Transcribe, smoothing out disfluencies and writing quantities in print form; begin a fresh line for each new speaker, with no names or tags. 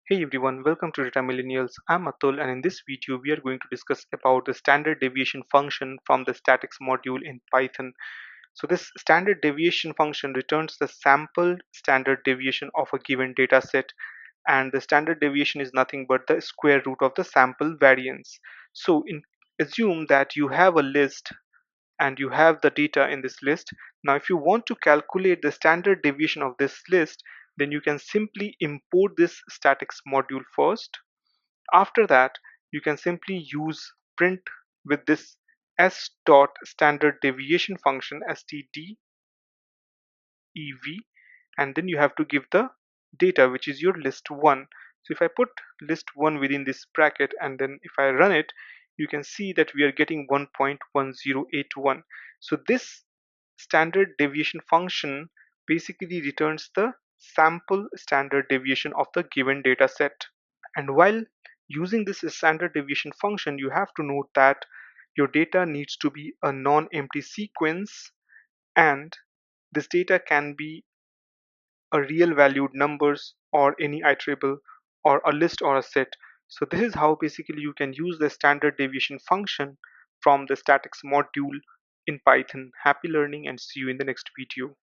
Hey everyone, welcome to DataMillennials. I'm Atul, and in this video we are going to discuss about the standard deviation function from the statics module in Python. So this standard deviation function returns the sampled standard deviation of a given data set, and the standard deviation is nothing but the square root of the sample variance. Assume that you have a list and you have the data in this list. Now, if you want to calculate the standard deviation of this list, then you can simply import this statics module first. After that, you can simply use print with this s dot standard deviation function stdev, and then you have to give the data, which is your list 1. So if I put list 1 within this bracket and then if I run it, you can see that we are getting 1.1081. So this standard deviation function basically returns the sample standard deviation of the given data set. And while using this standard deviation function, you have to note that your data needs to be a non-empty sequence, and this data can be a real valued numbers or any iterable or a list or a set. So this is how basically you can use the standard deviation function from the statics module in Python. Happy learning and see you in the next video.